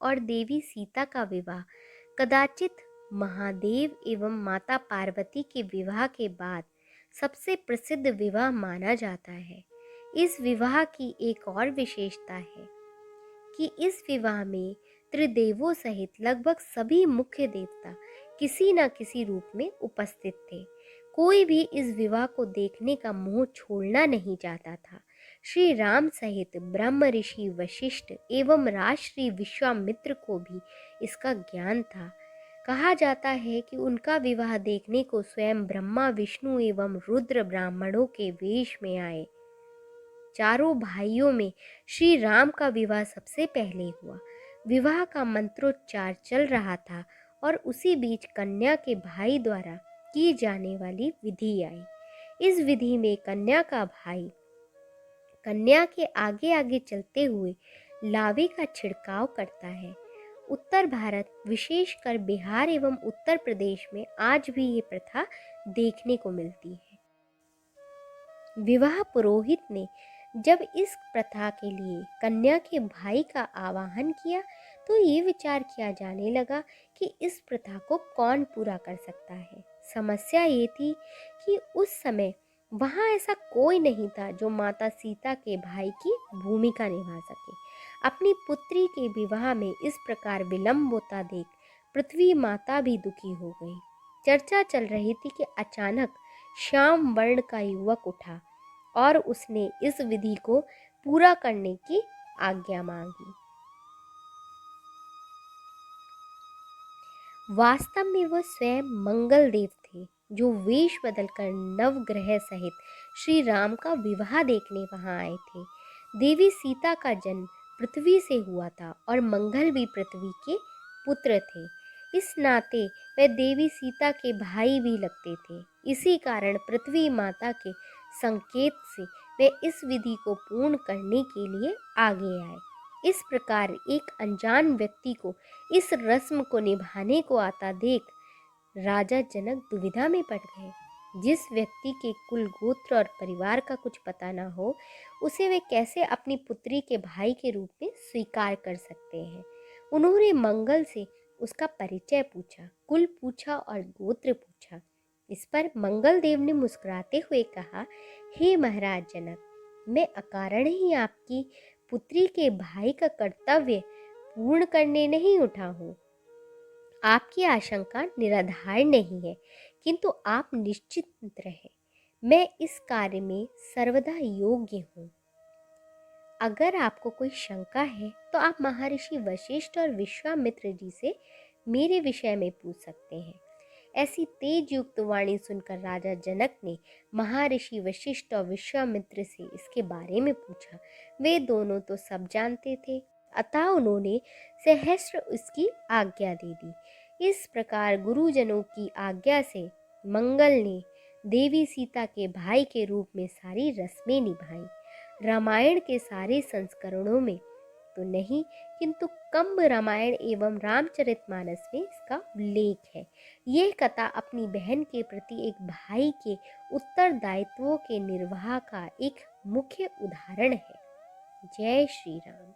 और देवी सीता का विवाह कदाचित महादेव एवं माता पार्वती के विवाह के बाद सबसे प्रसिद्ध विवाह माना जाता है। इस विवाह की एक और विशेषता है कि इस विवाह में त्रिदेवों सहित लगभग सभी मुख्य देवता किसी न किसी रूप में उपस्थित थे। कोई भी इस विवाह को देखने का मोह छोड़ना नहीं चाहता था। श्री राम सहित ब्रह्म ऋषि वशिष्ठ एवं राजश्री विश्वामित्र को भी इसका ज्ञान था। कहा जाता है कि उनका विवाह देखने को स्वयं ब्रह्मा विष्णु एवं रुद्र ब्राह्मणों के वेश में आए। चारों भाइयों में श्री राम का विवाह सबसे पहले हुआ। विवाह का मंत्रोच्चार चल रहा था और उसी बीच कन्या के भाई द्वारा की जाने वाली विधि आई। इस विधि में कन्या का भाई कन्या के आगे आगे चलते हुए लावे का छिड़काव करता है। उत्तर भारत विशेषकर बिहार एवं उत्तर प्रदेश में आज भी ये प्रथा देखने को मिलती है। विवाह पुरोहित ने जब इस प्रथा के लिए कन्या के भाई का आवाहन किया तो ये विचार किया जाने लगा कि इस प्रथा को कौन पूरा कर सकता है। समस्या ये थी कि उस समय वहाँ ऐसा कोई नहीं था जो माता सीता के भाई की भूमिका निभा सके। अपनी पुत्री के विवाह में इस प्रकार विलंब होता देख पृथ्वी माता भी दुखी हो गई। चर्चा चल रही थी कि अचानक श्याम वर्ण का युवक उठा और उसने इस विधि को पूरा करने की आज्ञा मांगी। वास्तव में वह स्वयं मंगल देव थे जो वेश बदलकर नवग्रह सहित श्री राम का विवाह देखने वहां आए थे। देवी सीता का जन्म पृथ्वी से हुआ था और मंगल भी पृथ्वी के पुत्र थे। इस नाते वे देवी सीता के भाई भी लगते थे। इसी कारण पृथ्वी माता के संकेत से वे इस विधि को पूर्ण करने के लिए आगे आए। इस प्रकार एक अनजान व्यक्ति को इस रस्म को निभाने को आता देख राजा जनक दुविधा में पड़ गए। जिस व्यक्ति के कुल गोत्र और परिवार का कुछ पता ना हो उसे वे कैसे अपनी पुत्री के भाई के रूप में स्वीकार कर सकते हैं। उन्होंने मंगल से उसका परिचय पूछा, कुल पूछा और गोत्र पूछा। इस पर मंगल देव ने मुस्कुराते हुए कहा, हे महाराज जनक, मैं अकारण ही आपकी पुत्री के भाई का कर्तव्य पूर्ण करने नहीं उठा हूँ। आपकी आशंका निराधार नहीं है, किंतु आप निश्चिंत रहे, मैं इस कार्य में सर्वदा योग्य हूँ। अगर आपको कोई शंका है तो आप महर्षि वशिष्ठ और विश्वामित्र जी से मेरे विषय में पूछ सकते हैं। ऐसी तेज युक्त वाणी सुनकर राजा जनक ने महर्षि वशिष्ठ और विश्वामित्र से इसके बारे में पूछा। वे दोनों तो सब जानते थे, अतः उन्होंने सहस्र इसकी आज्ञा दे दी। इस प्रकार गुरुजनों की आज्ञा से मंगल ने देवी सीता के भाई के रूप में सारी रस्में निभाई। रामायण के सारे संस्करणों में तो नहीं, किंतु कंब रामायण एवं रामचरितमानस में इसका उल्लेख है। यह कथा अपनी बहन के प्रति एक भाई के उत्तरदायित्वों के निर्वाह का एक मुख्य उदाहरण है। जय श्री राम।